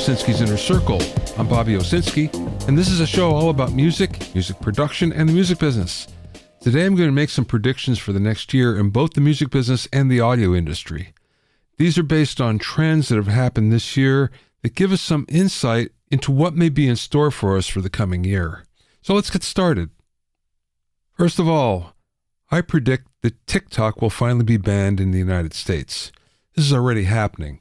Owsinski's Inner Circle. I'm Bobby Owsinski, and this is a show all about music, music production, and the music business. Today I'm going to make some predictions for the next year in both the music business and the audio industry. These are based on trends that have happened this year that give us some insight into what may be in store for us for the coming year. So let's get started. First of all, I predict that TikTok will finally be banned in the United States. This is already happening.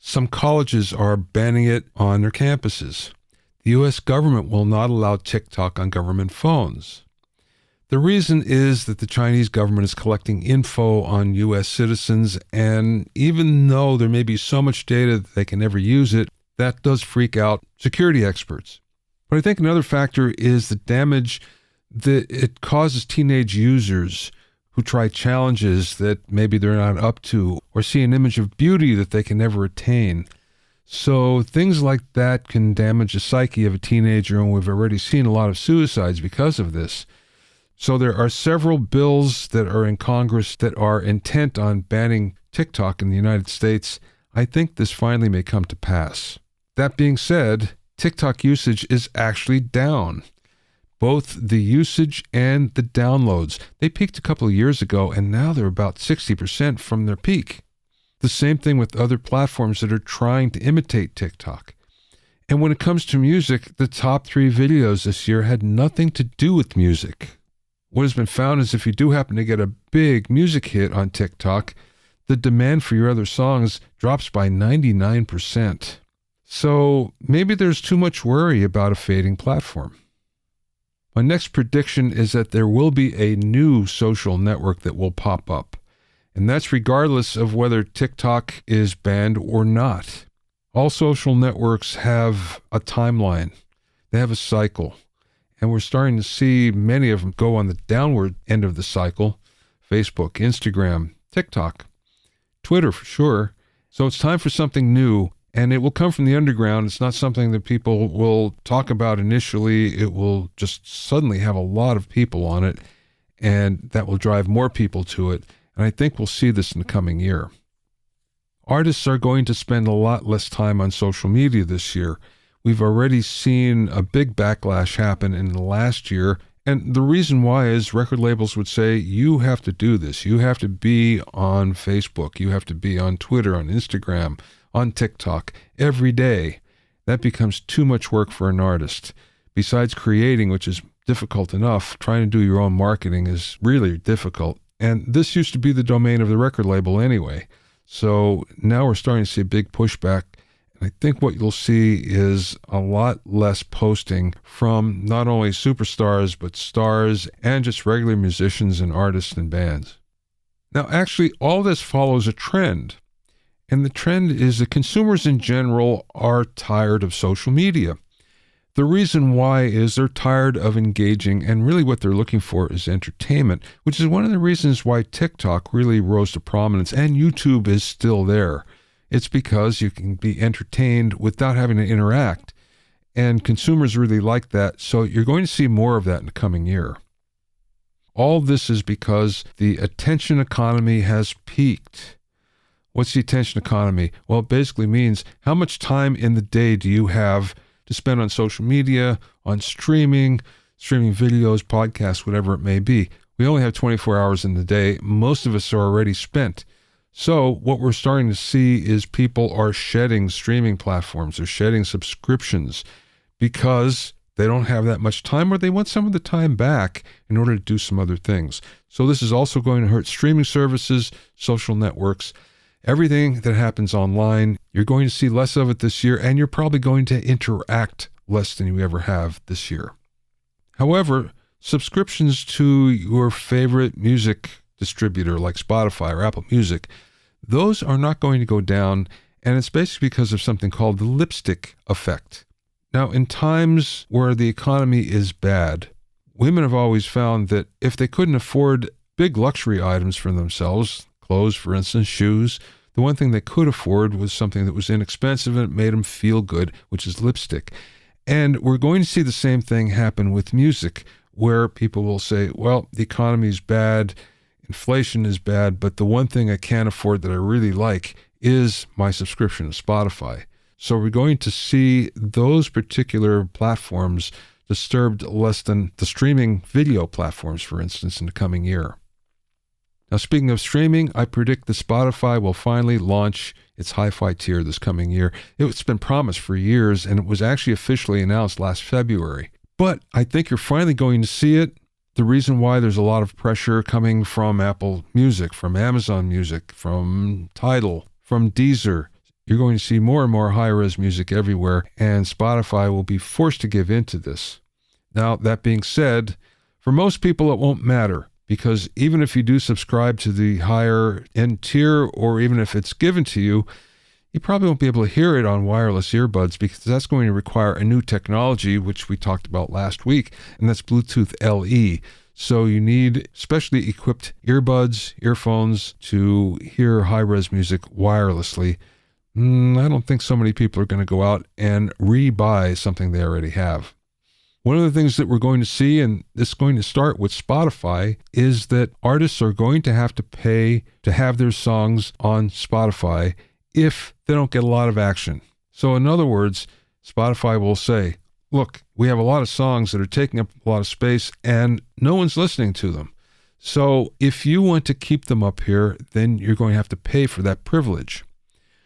Some colleges are banning it on their campuses. The U.S. government will not allow TikTok on government phones. The reason is that the Chinese government is collecting info on U.S. citizens, and even though there may be so much data that they can never use it, that does freak out security experts. But I think another factor is the damage that it causes teenage users who try challenges that maybe they're not up to, or see an image of beauty that they can never attain. So things like that can damage the psyche of a teenager, and we've already seen a lot of suicides because of this. So there are several bills that are in Congress that are intent on banning TikTok in the United States. I think this finally may come to pass. That being said, TikTok usage is actually down. Both the usage and the downloads. They peaked a couple of years ago, and now they're about 60% from their peak. The same thing with other platforms that are trying to imitate TikTok. And when it comes to music, the top 3 videos this year had nothing to do with music. What has been found is if you do happen to get a big music hit on TikTok, the demand for your other songs drops by 99%. So maybe there's too much worry about a fading platform. My next prediction is that there will be a new social network that will pop up, and that's regardless of whether TikTok is banned or not. All social networks have a timeline. They have a cycle, and we're starting to see many of them go on the downward end of the cycle. Facebook, Instagram, TikTok, Twitter for sure. So it's time for something new. And it will come from the underground. It's not something that people will talk about initially. It will just suddenly have a lot of people on it, and that will drive more people to it. And I think we'll see this in the coming year. Artists are going to spend a lot less time on social media this year. We've already seen a big backlash happen in the last year. And the reason why is record labels would say, you have to do this. You have to be on Facebook. You have to be on Twitter, on Instagram, on TikTok every day. That becomes too much work for an artist. Besides creating, which is difficult enough, trying to do your own marketing is really difficult. And this used to be the domain of the record label anyway. So now we're starting to see a big pushback. And I think what you'll see is a lot less posting from not only superstars, but stars and just regular musicians and artists and bands. Now, actually, all this follows a trend. And the trend is that consumers in general are tired of social media. The reason why is they're tired of engaging, and really what they're looking for is entertainment, which is one of the reasons why TikTok really rose to prominence and YouTube is still there. It's because you can be entertained without having to interact, and consumers really like that, so you're going to see more of that in the coming year. All this is because the attention economy has peaked. What's the attention economy? Well, it basically means how much time in the day do you have to spend on social media, on streaming videos, podcasts, whatever it may be. We only have 24 hours in the day. Most of us are already spent. So what we're starting to see is people are shedding streaming platforms. They're shedding subscriptions because they don't have that much time, or they want some of the time back in order to do some other things. So this is also going to hurt streaming services, social networks. Everything that happens online, you're going to see less of it this year, and you're probably going to interact less than you ever have this year. However, subscriptions to your favorite music distributor like Spotify or Apple Music, those are not going to go down, and it's basically because of something called the lipstick effect. Now, in times where the economy is bad, women have always found that if they couldn't afford big luxury items for themselves, clothes, for instance, shoes, the one thing they could afford was something that was inexpensive and it made them feel good, which is lipstick. And we're going to see the same thing happen with music, where people will say, well, the economy is bad, inflation is bad, but the one thing I can't afford that I really like is my subscription to Spotify. So we're going to see those particular platforms disturbed less than the streaming video platforms, for instance, in the coming year. Now, speaking of streaming, I predict that Spotify will finally launch its hi-fi tier this coming year. It's been promised for years, and it was actually officially announced last February. But I think you're finally going to see it. The reason why there's a lot of pressure coming from Apple Music, from Amazon Music, from Tidal, from Deezer. You're going to see more and more high-res music everywhere, and Spotify will be forced to give in to this. Now, that being said, for most people it won't matter, because even if you do subscribe to the higher end tier, or even if it's given to you, you probably won't be able to hear it on wireless earbuds, because that's going to require a new technology, which we talked about last week, and that's Bluetooth LE. So you need specially equipped earbuds, earphones to hear high-res music wirelessly. I don't think so many people are going to go out and re-buy something they already have. One of the things that we're going to see, and this is going to start with Spotify, is that artists are going to have to pay to have their songs on Spotify if they don't get a lot of action. So in other words, Spotify will say, look, we have a lot of songs that are taking up a lot of space and no one's listening to them. So if you want to keep them up here, then you're going to have to pay for that privilege.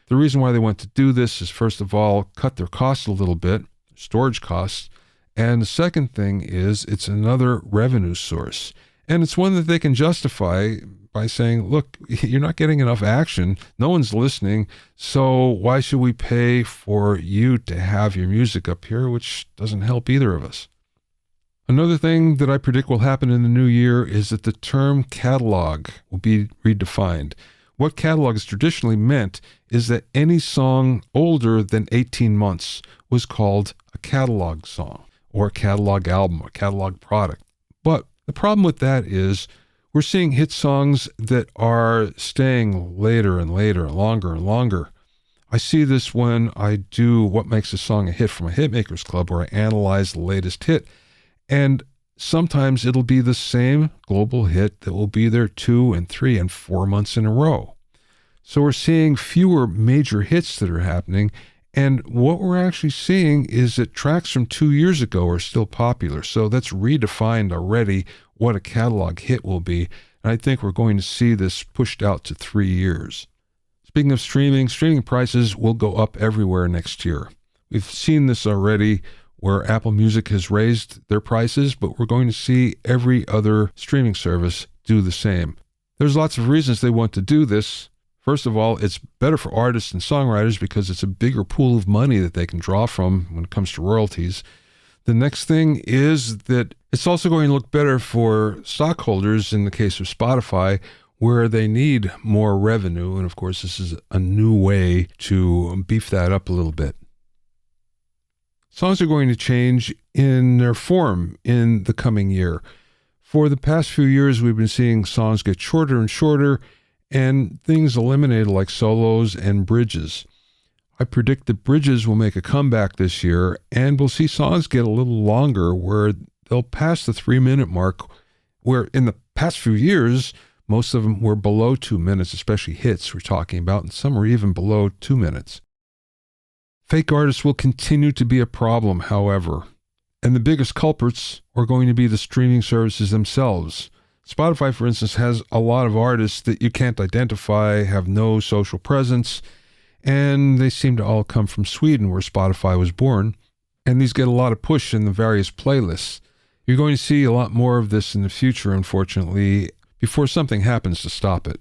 The reason why they want to do this is, first of all, cut their costs a little bit, storage costs. And the second thing is it's another revenue source. And it's one that they can justify by saying, look, you're not getting enough action. No one's listening. So why should we pay for you to have your music up here, which doesn't help either of us? Another thing that I predict will happen in the new year is that the term catalog will be redefined. What catalog has traditionally meant is that any song older than 18 months was called a catalog song or a catalog album, a catalog product. But the problem with that is we're seeing hit songs that are staying later and later, longer and longer. I see this when I do What Makes a Song a Hit from a Hitmakers Club, where I analyze the latest hit. And sometimes it'll be the same global hit that will be there 2 and 3 and 4 months in a row. So we're seeing fewer major hits that are happening. And what we're actually seeing is that tracks from 2 years ago are still popular. So that's redefined already what a catalog hit will be. And I think we're going to see this pushed out to 3 years. Speaking of streaming prices will go up everywhere next year. We've seen this already where Apple Music has raised their prices, but we're going to see every other streaming service do the same. There's lots of reasons they want to do this. First of all, it's better for artists and songwriters because it's a bigger pool of money that they can draw from when it comes to royalties. The next thing is that it's also going to look better for stockholders in the case of Spotify, where they need more revenue. And of course, this is a new way to beef that up a little bit. Songs are going to change in their form in the coming year. For the past few years, we've been seeing songs get shorter and shorter, and things eliminated like solos and bridges. I predict that bridges will make a comeback this year, and we'll see songs get a little longer where they'll pass the 3-minute mark, where in the past few years, most of them were below 2 minutes, especially hits we're talking about, and some are even below 2 minutes. Fake artists will continue to be a problem, however, and the biggest culprits are going to be the streaming services themselves. Spotify, for instance, has a lot of artists that you can't identify, have no social presence, and they seem to all come from Sweden, where Spotify was born, and these get a lot of push in the various playlists. You're going to see a lot more of this in the future, unfortunately, before something happens to stop it.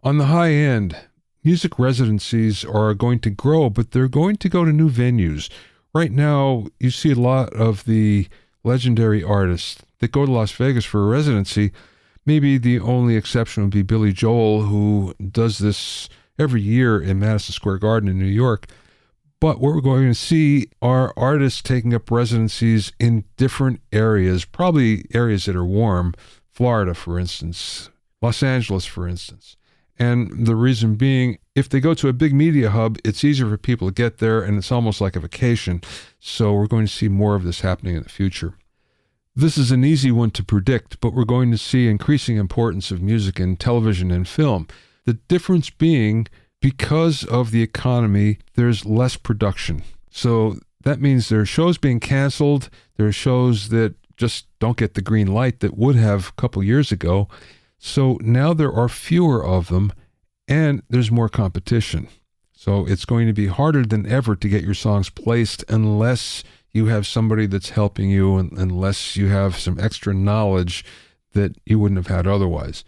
On the high end, music residencies are going to grow, but they're going to go to new venues. Right now, you see a lot of the legendary artists that go to Las Vegas for a residency. Maybe the only exception would be Billy Joel, who does this every year in Madison Square Garden in New York. But what we're going to see are artists taking up residencies in different areas, probably areas that are warm. Florida, for instance, Los Angeles, for instance. And the reason being, if they go to a big media hub, it's easier for people to get there, and it's almost like a vacation. So we're going to see more of this happening in the future. This is an easy one to predict, but we're going to see increasing importance of music in television and film. The difference being because of the economy, there's less production. So that means there are shows being canceled. There are shows that just don't get the green light that would have a couple years ago. So now there are fewer of them, and there's more competition. So it's going to be harder than ever to get your songs placed unless you have somebody that's helping you and unless you have some extra knowledge that you wouldn't have had otherwise.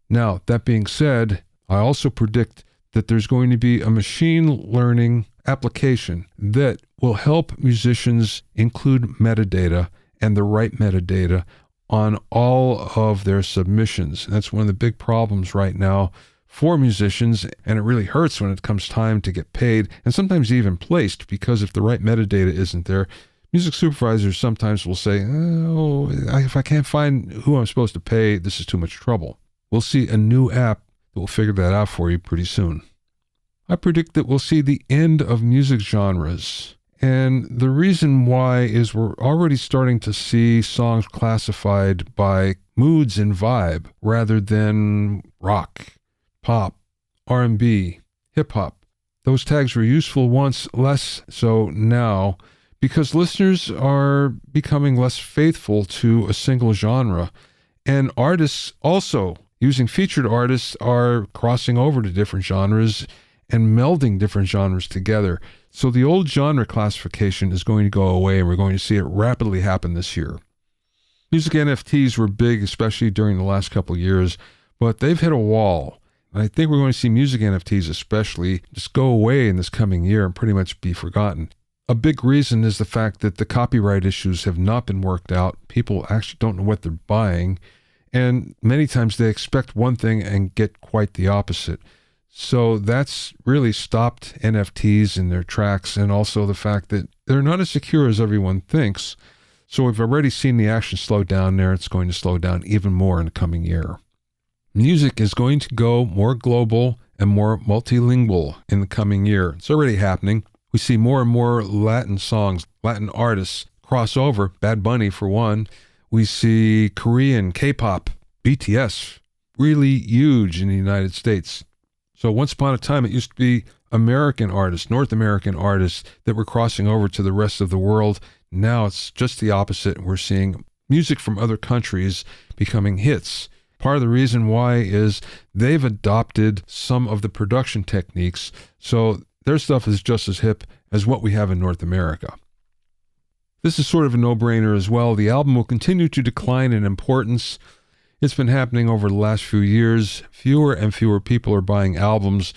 Now, that being said, I also predict that there's going to be a machine learning application that will help musicians include metadata and the right metadata on all of their submissions. And that's one of the big problems right now for musicians, and it really hurts when it comes time to get paid and sometimes even placed, because if the right metadata isn't there, music supervisors sometimes will say, oh, if I can't find who I'm supposed to pay, this is too much trouble. We'll see a new app that will figure that out for you pretty soon. I predict that we'll see the end of music genres. And the reason why is we're already starting to see songs classified by moods and vibe rather than rock, pop, R&B, hip-hop. Those tags were useful once, less so now, because listeners are becoming less faithful to a single genre. And artists also, using featured artists, are crossing over to different genres and melding different genres together. So the old genre classification is going to go away, and we're going to see it rapidly happen this year. Music NFTs were big, especially during the last couple of years, but they've hit a wall. And I think we're going to see music NFTs especially just go away in this coming year and pretty much be forgotten. A big reason is the fact that the copyright issues have not been worked out. People actually don't know what they're buying, and many times they expect one thing and get quite the opposite. So that's really stopped NFTs in their tracks, and also the fact that they're not as secure as everyone thinks. So we've already seen the action slow down there. It's going to slow down even more in the coming year. Music is going to go more global and more multilingual in the coming year. It's already happening. We see more and more Latin songs, Latin artists cross over, Bad Bunny for one. We see Korean, K-pop, BTS, really huge in the United States. So once upon a time, it used to be American artists, North American artists that were crossing over to the rest of the world. Now it's just the opposite. We're seeing music from other countries becoming hits. Part of the reason why is they've adopted some of the production techniques, so their stuff is just as hip as what we have in North America. This is sort of a no-brainer as well. The album will continue to decline in importance. It's been happening over the last few years. Fewer and fewer people are buying albums,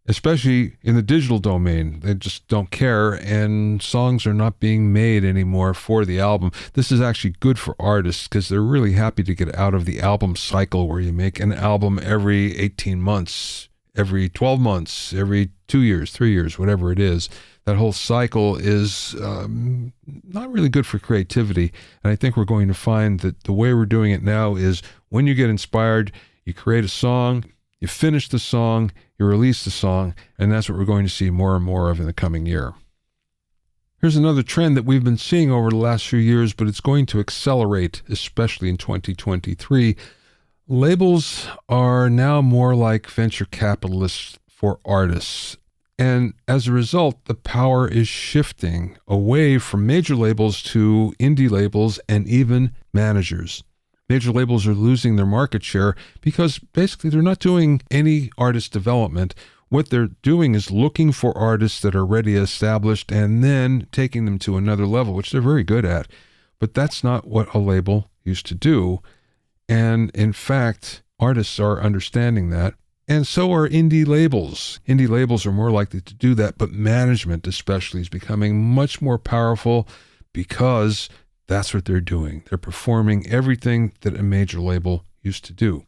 especially in the digital domain. They just don't care, and songs are not being made anymore for the album. This is actually good for artists because they're really happy to get out of the album cycle where you make an album every 18 months, every 12 months, every 2 years, 3 years, whatever it is. That whole cycle is not really good for creativity. And I think we're going to find that the way we're doing it now is when you get inspired, you create a song, you finish the song, you release the song, and that's what we're going to see more and more of in the coming year. Here's another trend that we've been seeing over the last few years, but it's going to accelerate, especially in 2023. Labels are now more like venture capitalists for artists. And as a result, the power is shifting away from major labels to indie labels and even managers. Major labels are losing their market share because basically they're not doing any artist development. What they're doing is looking for artists that are already established and then taking them to another level, which they're very good at. But that's not what a label used to do. And in fact, artists are understanding that. And so are indie labels. Indie labels are more likely to do that, but management especially is becoming much more powerful because that's what they're doing. They're performing everything that a major label used to do.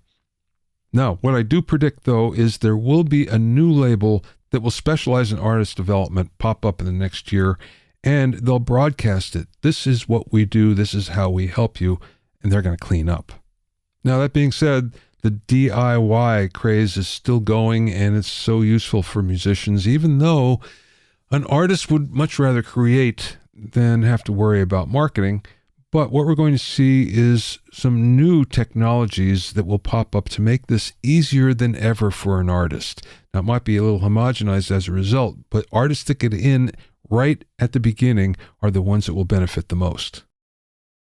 Now, what I do predict, though, is there will be a new label that will specialize in artist development pop up in the next year, and they'll broadcast it. This is what we do. This is how we help you, and they're going to clean up. Now, that being said, the DIY craze is still going, and it's so useful for musicians, even though an artist would much rather create than have to worry about marketing. But what we're going to see is some new technologies that will pop up to make this easier than ever for an artist. Now, it might be a little homogenized as a result, but artists that get in right at the beginning are the ones that will benefit the most.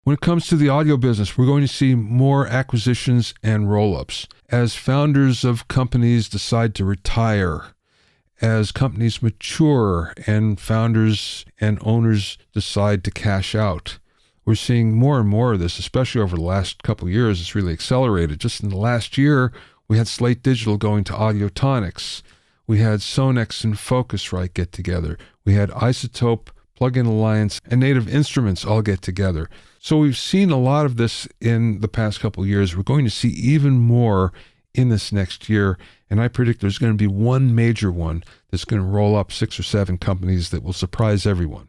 When it comes to the audio business, we're going to see more acquisitions and roll-ups. As founders of companies decide to retire, as companies mature and founders and owners decide to cash out, we're seeing more and more of this, especially over the last couple of years. It's really accelerated. Just in the last year, we had Slate Digital going to Audiotonics. We had Sonex and Focusrite get together. We had Isotope, Plug-in Alliance, and Native Instruments all get together. So we've seen a lot of this in the past couple of years. We're going to see even more in this next year, and I predict there's going to be one major one that's going to roll up 6 or 7 companies that will surprise everyone.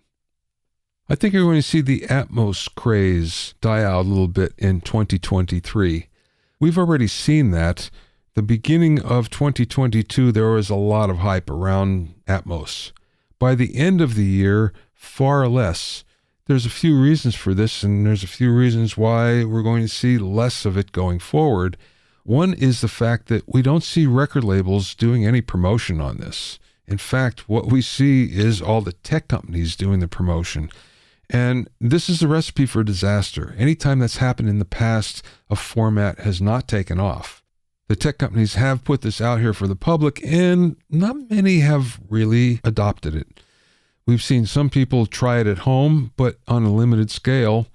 I think you're going to see the Atmos craze die out a little bit in 2023. We've already seen that. The beginning of 2022, there was a lot of hype around Atmos. By the end of the year, far less. There's a few reasons for this, and there's a few reasons why we're going to see less of it going forward. One is the fact that we don't see record labels doing any promotion on this. In fact, what we see is all the tech companies doing the promotion. And this is a recipe for disaster. Anytime that's happened in the past, a format has not taken off. The tech companies have put this out here for the public, and not many have really adopted it. We've seen some people try it at home, but on a limited scale,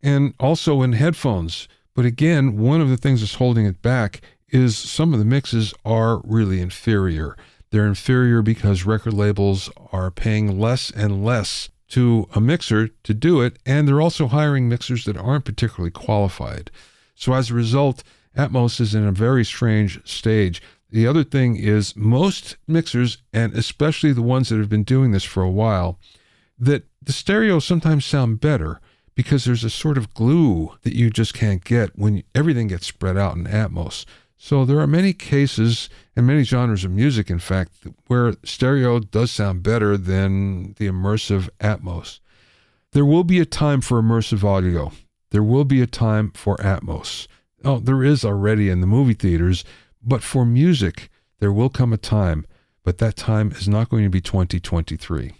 and also in headphones. But again, one of the things that's holding it back is some of the mixes are really inferior. They're inferior because record labels are paying less and less to a mixer to do it, and they're also hiring mixers that aren't particularly qualified. So as a result, Atmos is in a very strange stage. The other thing is most mixers, and especially the ones that have been doing this for a while, that the stereos sometimes sound better because there's a sort of glue that you just can't get when everything gets spread out in Atmos. So there are many cases and many genres of music, in fact, where stereo does sound better than the immersive Atmos. There will be a time for immersive audio. There will be a time for Atmos. Oh, there is already in the movie theaters, but for music, there will come a time, but that time is not going to be 2023.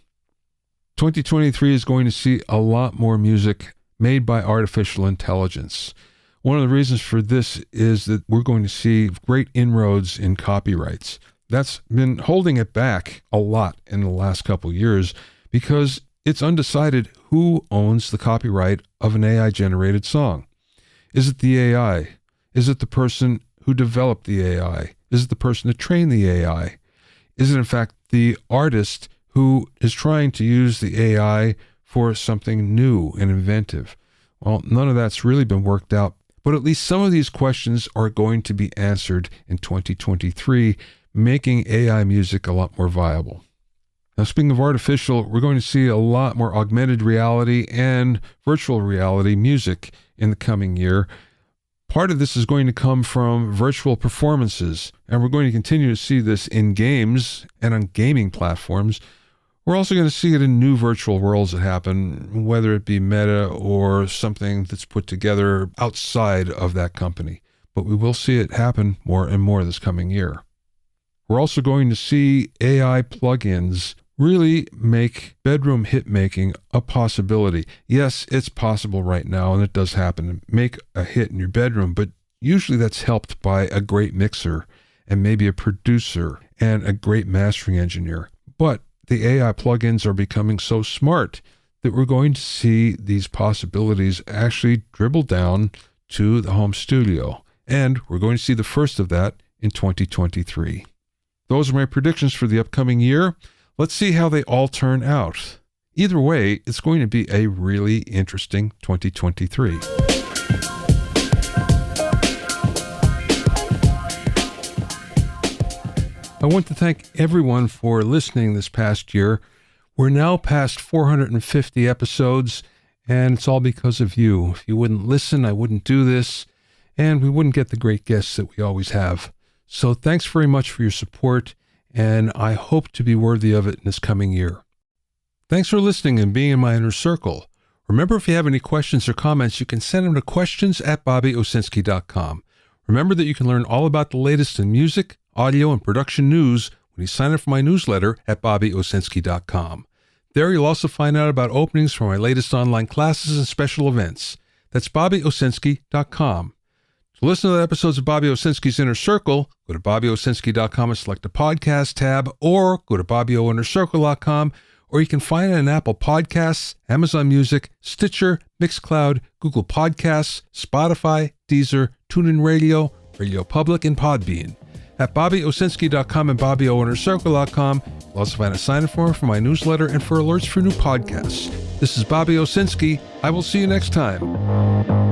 2023 is going to see a lot more music made by artificial intelligence. One of the reasons for this is that we're going to see great inroads in copyrights. That's been holding it back a lot in the last couple of years because it's undecided who owns the copyright of an AI-generated song. Is it the AI? Is it the person who developed the AI? Is it the person that trained the AI? Is it, in fact, the artist who is trying to use the AI for something new and inventive? Well, none of that's really been worked out, but at least some of these questions are going to be answered in 2023, making AI music a lot more viable. Now, speaking of artificial, we're going to see a lot more augmented reality and virtual reality music in the coming year. Part of this is going to come from virtual performances, and we're going to continue to see this in games and on gaming platforms. We're also going to see it in new virtual worlds that happen, whether it be Meta or something that's put together outside of that company. But we will see it happen more and more this coming year. We're also going to see AI plugins really make bedroom hit making a possibility. Yes, it's possible right now, and it does happen to make a hit in your bedroom, but usually that's helped by a great mixer and maybe a producer and a great mastering engineer. But the AI plugins are becoming so smart that we're going to see these possibilities actually dribble down to the home studio. And we're going to see the first of that in 2023. Those are my predictions for the upcoming year. Let's see how they all turn out. Either way, it's going to be a really interesting 2023. I want to thank everyone for listening this past year. We're now past 450 episodes, and it's all because of you. If you wouldn't listen, I wouldn't do this, and we wouldn't get the great guests that we always have. So thanks very much for your support, and I hope to be worthy of it in this coming year. Thanks for listening and being in my inner circle. Remember, if you have any questions or comments, you can send them to questions@bobbyowsinski.com. Remember that you can learn all about the latest in music, audio, and production news when you sign up for my newsletter at bobbyowsinski.com. There you'll also find out about openings for my latest online classes and special events. That's bobbyowsinski.com. To listen to the episodes of Bobby Owsinski's Inner Circle, go to bobbyowsinski.com and select the podcast tab, or go to bobbyowinnercircle.com, or you can find it on Apple Podcasts, Amazon Music, Stitcher, Mixcloud, Google Podcasts, Spotify, Deezer, TuneIn Radio, Radio Public, and Podbean. At bobbyowsinski.com and bobbyowinnercircle.com, you'll also find a sign-up form for my newsletter and for alerts for new podcasts. This is Bobby Owsinski. I will see you next time.